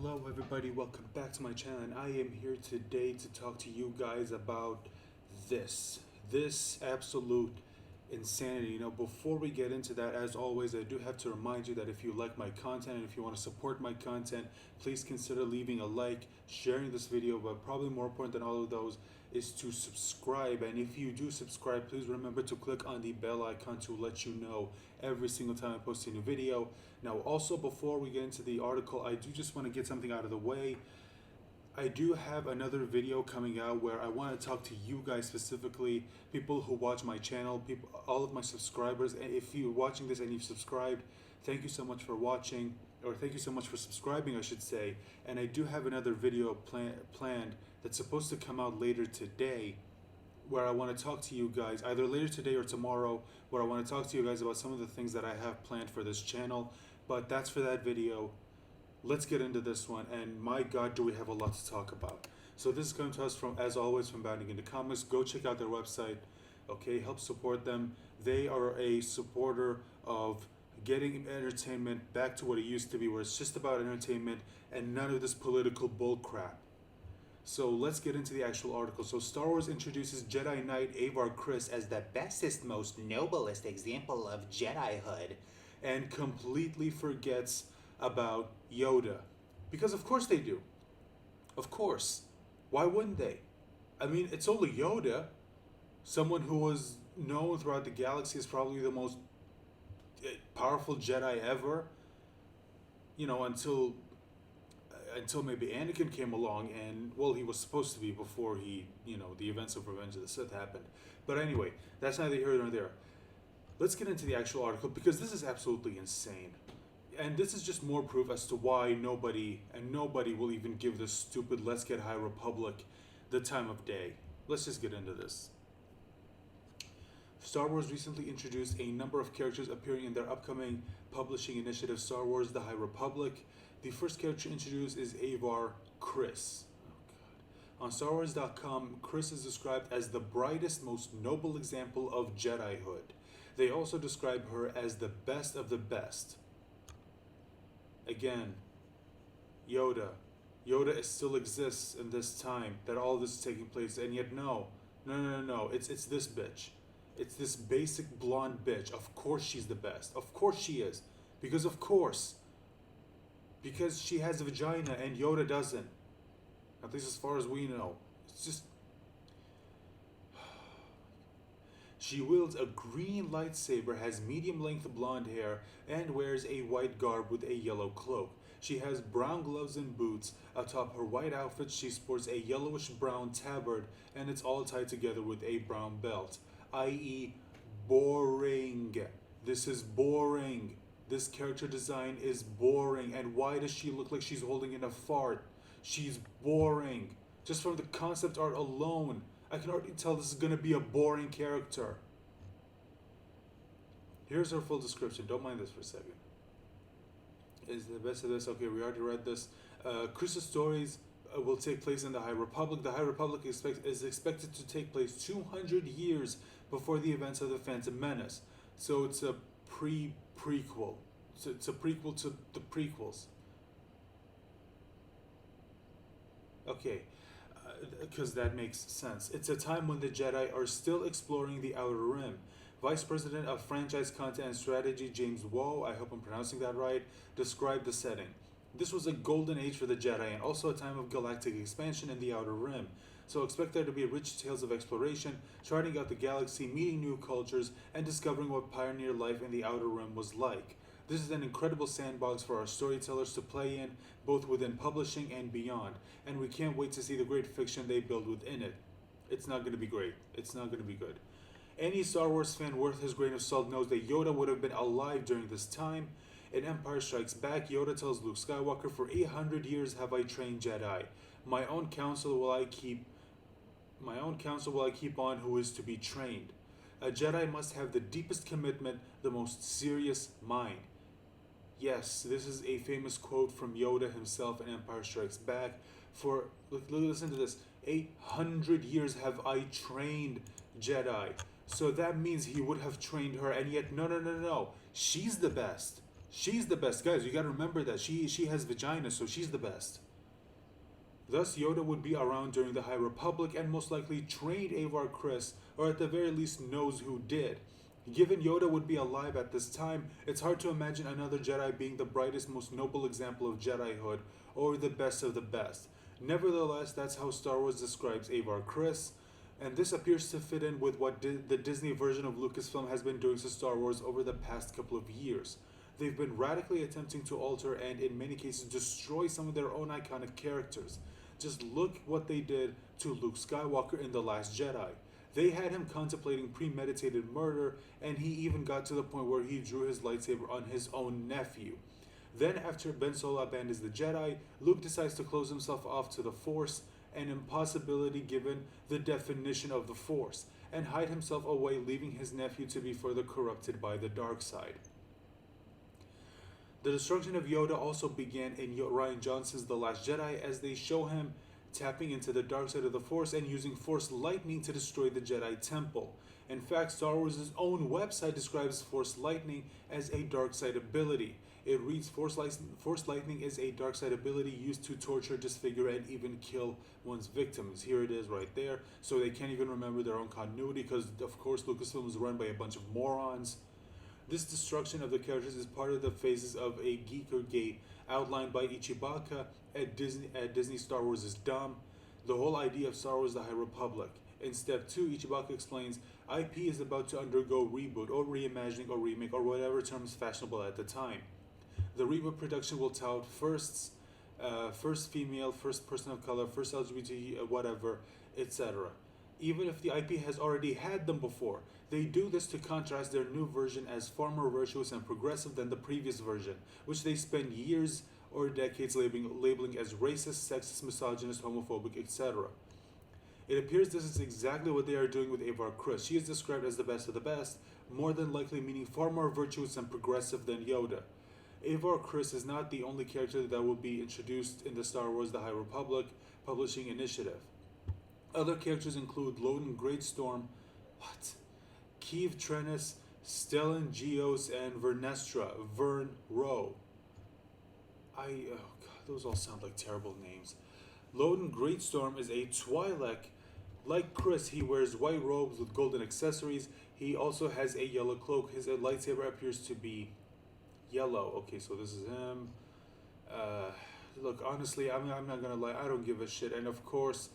Hello everybody, welcome back to my channel, and I am here today to talk to you guys about this absolute insanity. Before we get into that, as always, I do have to remind you that if you like my content and if you want to support my content, please consider leaving a like, sharing this video, but probably more important than all of those is to subscribe. And if you do subscribe, please remember to click on the bell icon to let you know every single time I post a new video. Now, also, before we get into the article, I do just want to get something out of the way. I do have another video coming out where I want to talk to you guys specifically, people who watch my channel, people, all of my subscribers. And if you're watching this and you've subscribed, thank you so much for watching, or thank you so much for subscribing, I should say. And I do have another video planned that's supposed to come out later today, where I want to talk to you guys, either later today or tomorrow, where I want to talk to you guys about some of the things that I have planned for this channel. But that's for that video. Let's get into this one, and my God, do we have a lot to talk about. So this is coming to us from, as always, from Bounding Into Comics. Go check out their website, okay? Help support them. They are a supporter of getting entertainment back to what it used to be, where it's just about entertainment and none of this political bull crap. So let's get into the actual article. So Star Wars introduces Jedi Knight Avar Kriss as the bestest, most noblest example of Jedihood, and completely forgets about Yoda. Because of course they do. Of course. Why wouldn't they? I mean, it's only Yoda, someone who was known throughout the galaxy as probably the most powerful Jedi ever, until maybe Anakin came along, and well, he was supposed to be before the events of Revenge of the Sith happened. But anyway, that's neither here nor there. Let's get into the actual article, because this is absolutely insane. And this is just more proof as to why nobody will even give this stupid Let's Get High Republic the time of day. Let's just get into this. Star Wars recently introduced a number of characters appearing in their upcoming publishing initiative, Star Wars The High Republic. The first character introduced is Avar Kriss. Oh, God. On StarWars.com, Kriss is described as the brightest, most noble example of Jedihood. They also describe her as the best of the best. Again, Yoda still exists in this time that all this is taking place, and yet no. It's this bitch. It's this basic blonde bitch. Of course she's the best. Of course she is. Because she has a vagina and Yoda doesn't. At least as far as we know. It's just... She wields a green lightsaber, has medium-length blonde hair, and wears a white garb with a yellow cloak. She has brown gloves and boots. Atop her white outfit, she sports a yellowish-brown tabard, and it's all tied together with a brown belt. I.e., boring. This is boring. This character design is boring. And why does she look like she's holding in a fart? She's boring. Just from the concept art alone, I can already tell this is going to be a boring character. Here's her full description. Don't mind this for a second. Is the best of this. Okay, we already read this. Kriss's stories will take place in the High Republic. The High Republic is expected to take place 200 years before the events of the Phantom Menace. So it's a prequel. It's a prequel to the prequels. Okay. Because that makes sense. It's a time when the Jedi are still exploring the Outer Rim. Vice President of Franchise Content and Strategy James Woe, I hope I'm pronouncing that right, described the setting. This was a golden age for the Jedi, and also a time of galactic expansion in the Outer Rim. So expect there to be rich tales of exploration, charting out the galaxy, meeting new cultures, and discovering what pioneer life in the Outer Rim was like. This is an incredible sandbox for our storytellers to play in, both within publishing and beyond, and we can't wait to see the great fiction they build within it. It's not going to be great. It's not going to be good. Any Star Wars fan worth his grain of salt knows that Yoda would have been alive during this time. In Empire Strikes Back, Yoda tells Luke Skywalker, "For 800 years have I trained Jedi. My own counsel will I keep on who is to be trained. A Jedi must have the deepest commitment, the most serious mind." Yes, this is a famous quote from Yoda himself in Empire Strikes Back. Listen to this, 800 years have I trained Jedi. So that means he would have trained her, and yet no. She's the best. She's the best, guys. You gotta remember that she has vagina, so she's the best. Thus, Yoda would be around during the High Republic and most likely trained Avar Kriss, or at the very least knows who did. Given Yoda would be alive at this time, it's hard to imagine another Jedi being the brightest, most noble example of Jedihood, or the best of the best. Nevertheless, that's how Star Wars describes Avar Kriss, and this appears to fit in with what the Disney version of Lucasfilm has been doing to Star Wars over the past couple of years. They've been radically attempting to alter and, in many cases, destroy some of their own iconic characters. Just look what they did to Luke Skywalker in The Last Jedi. They had him contemplating premeditated murder, and he even got to the point where he drew his lightsaber on his own nephew. Then, after Ben Solo abandons the Jedi, Luke decides to close himself off to the Force, an impossibility given the definition of the Force, and hide himself away, leaving his nephew to be further corrupted by the dark side. The destruction of Yoda also began in Rian Johnson's The Last Jedi, as they show him tapping into the dark side of the Force and using Force lightning to destroy the Jedi Temple. In fact, Star Wars' own website describes Force lightning as a dark side ability. It reads, Force lightning is a dark side ability used to torture, disfigure, and even kill one's victims. Here it is right there. So they can't even remember their own continuity because, of course, Lucasfilm is run by a bunch of morons. This destruction of the characters is part of the phases of a Geekergate outlined by Ichibaka at Disney Star Wars is dumb. The whole idea of Star Wars The High Republic. In step 2, Ichibaka explains IP is about to undergo reboot or reimagining or remake or whatever term is fashionable at the time. The reboot production will tout firsts, first female, first person of color, first LGBT, whatever, etc. Even if the IP has already had them before. They do this to contrast their new version as far more virtuous and progressive than the previous version, which they spend years or decades labeling as racist, sexist, misogynist, homophobic, etc. It appears this is exactly what they are doing with Avar Kriss. She is described as the best of the best, more than likely meaning far more virtuous and progressive than Yoda. Avar Kriss is not the only character that will be introduced in the Star Wars The High Republic publishing initiative. Other characters include Loden Greatstorm, Keeve Trennis, Stellan Gios, and Vernestra, Vern Rowe. Oh god, those all sound like terrible names. Loden Greatstorm is a Twi'lek. Like Kriss, he wears white robes with golden accessories. He also has a yellow cloak. His lightsaber appears to be yellow. Okay, so this is him. Look, honestly, I'm not gonna lie. I don't give a shit. And of course,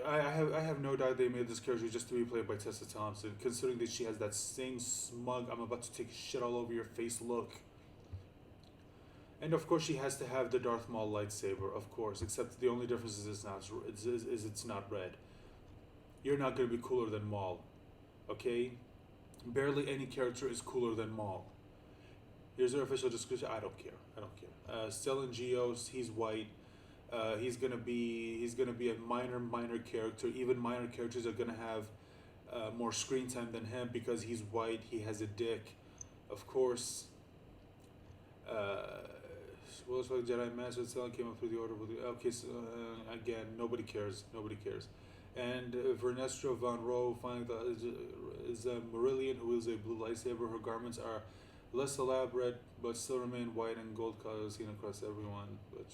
I have no doubt they made this character just to be played by Tessa Thompson, considering that she has that same smug "I'm about to take shit all over your face" look. And of course, she has to have the Darth Maul lightsaber, of course. Except the only difference is it's not red. You're not gonna be cooler than Maul, okay? Barely any character is cooler than Maul. Here's their official description. I don't care. Stellan Gios, he's white. He's gonna be a minor character. Even minor characters are gonna have more screen time than him because he's white. He has a dick, of course. Well, it's like Jedi Master Stellan came up through the order. Okay, so again, nobody cares. And Vernestra Von Rowe finally is a Marillion who is a blue lightsaber. Her garments are less elaborate, but still remain white and gold colors seen across everyone. But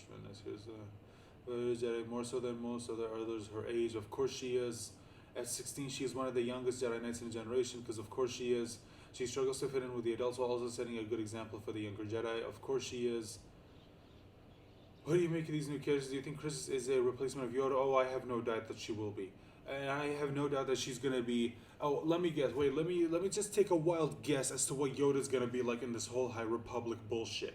here's Jedi, more so than most other others her age. Of course she is. At 16, she is one of the youngest Jedi Knights in a generation, because of course she is. She struggles to fit in with the adults while also setting a good example for the younger Jedi. Of course she is. What do you make of these new characters? Do you think Kriss is a replacement of Yoda? Oh, I have no doubt that she will be. And I have no doubt that she's gonna be. Oh, let me guess. Wait, let me just take a wild guess as to what Yoda's gonna be like in this whole High Republic bullshit.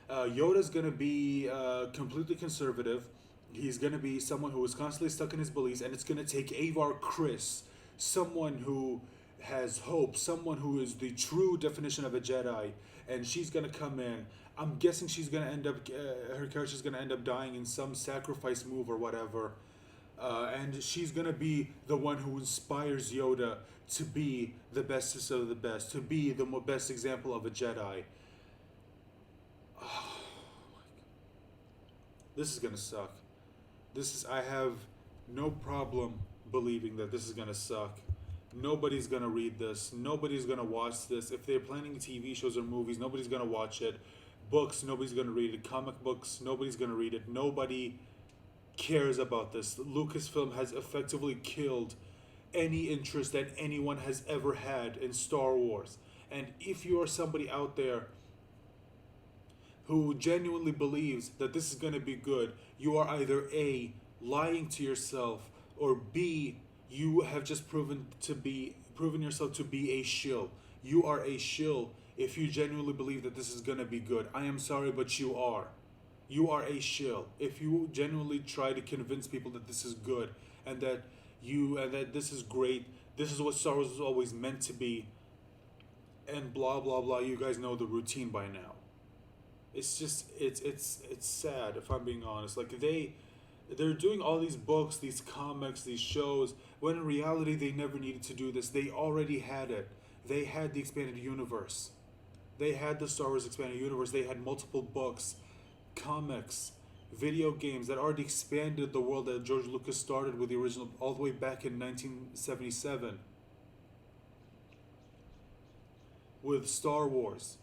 Yoda's gonna be completely conservative. He's gonna be someone who is constantly stuck in his beliefs, and it's gonna take Avar Kriss, someone who has hope, someone who is the true definition of a Jedi, and she's gonna come in. I'm guessing she's gonna end up, her character's gonna end up dying in some sacrifice move or whatever. And she's gonna be the one who inspires Yoda to be the bestest of the best, to be the best example of a Jedi. Oh, this is gonna suck. I have no problem believing that this is gonna suck. Nobody's gonna read this. Nobody's gonna watch this. If they're planning TV shows or movies, nobody's gonna watch it. Books, nobody's gonna read it. Comic books, nobody's gonna read it. Nobody cares about this. Lucasfilm has effectively killed any interest that anyone has ever had in Star Wars. And if you are somebody out there who genuinely believes that this is going to be good, you are either A, lying to yourself, or B, you have just proven yourself to be a shill. You are a shill if you genuinely believe that this is going to be good. I am sorry, but you are. You are a shill if you genuinely try to convince people that this is good and that this is great. This is what Star Wars was always meant to be, and blah blah blah. You guys know the routine by now. It's just it's sad, if I'm being honest. Like they're doing all these books, these comics, these shows, when in reality they never needed to do this. They already had it. They had the expanded universe. They had the Star Wars expanded universe. They had multiple books, comics, video games that already expanded the world that George Lucas started with the original all the way back in 1977 with Star Wars.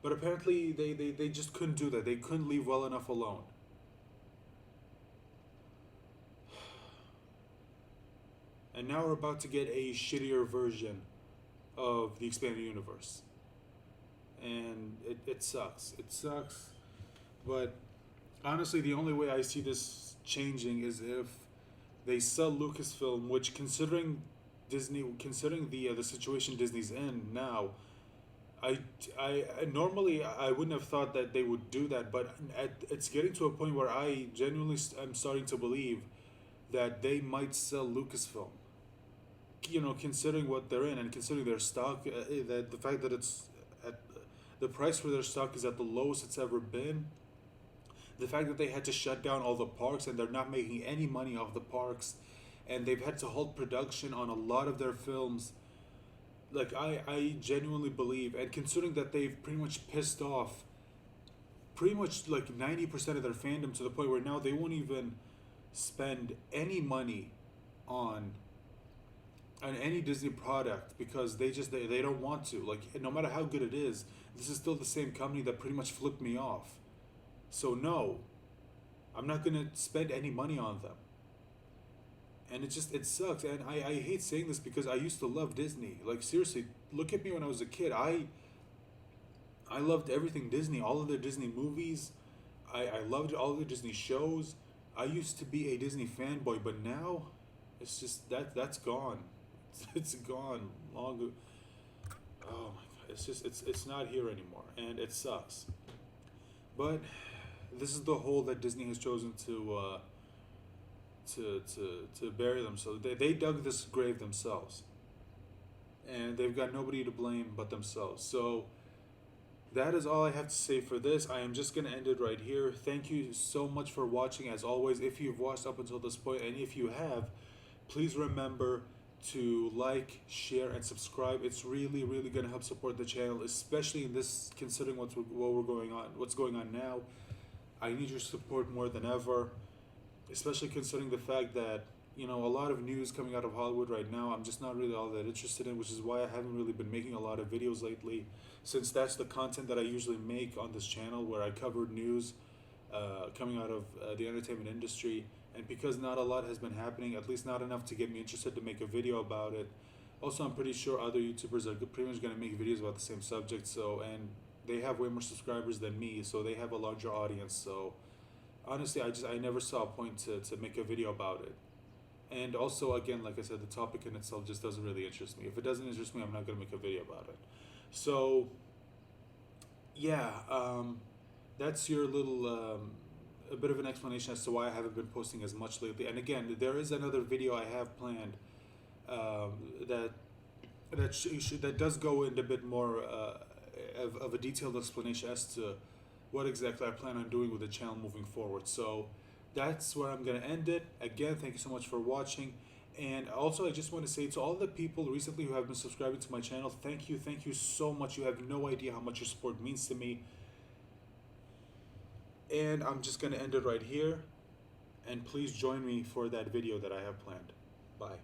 But apparently they just couldn't do that. They couldn't leave well enough alone. And now we're about to get a shittier version of the expanded universe. And it sucks. It sucks. But honestly, the only way I see this changing is if they sell Lucasfilm, which considering the situation Disney's in now, I normally I wouldn't have thought that they would do that, but it's getting to a point where I genuinely am starting to believe that they might sell Lucasfilm. You know, considering what they're in and considering their stock, that the fact that it's at the price for their stock is at the lowest it's ever been. The fact that they had to shut down all the parks and they're not making any money off the parks, and they've had to halt production on a lot of their films. Like I genuinely believe, and considering that they've pretty much pissed off pretty much like 90% of their fandom to the point where now they won't even spend any money on any Disney product because they don't want to. Like, no matter how good it is, this is still the same company that pretty much flipped me off. So no, I'm not gonna spend any money on them. And it sucks. And I hate saying this because I used to love Disney. Like, seriously, look at me when I was a kid. I loved everything Disney, all of their Disney movies. I loved all of their Disney shows. I used to be a Disney fanboy, but now it's just that's gone. It's gone long ago. Oh my god, it's not here anymore, and it sucks. But this is the hole that Disney has chosen to bury themselves. They dug this grave themselves, and they've got nobody to blame but themselves. So that is all I have to say for this. I am just gonna end it right here. Thank you so much for watching. As always, if you've watched up until this point, and if you have, please remember to like, share, and subscribe. It's really, really gonna help support the channel, especially in this, considering what's going on now. I need your support more than ever, especially considering the fact that, you know, a lot of news coming out of Hollywood right now, I'm just not really all that interested in, which is why I haven't really been making a lot of videos lately, since that's the content that I usually make on this channel, where I cover news coming out of the entertainment industry. And because not a lot has been happening, at least not enough to get me interested to make a video about it. Also, I'm pretty sure other YouTubers are pretty much going to make videos about the same subject, so, and they have way more subscribers than me, so they have a larger audience. So honestly, I never saw a point to make a video about it. And also, again, like I said, the topic in itself just doesn't really interest me. If it doesn't interest me, I'm not going to make a video about it. So yeah, that's your little a bit of an explanation as to why I haven't been posting as much lately. And again, there is another video I have planned that does go into a bit more of a detailed explanation as to what exactly I plan on doing with the channel moving forward. So that's where I'm going to end it. Again, thank you so much for watching. And also, I just want to say to all the people recently who have been subscribing to my channel, thank you so much. You have no idea how much your support means to me. And I'm just going to end it right here. And please join me for that video that I have planned. Bye.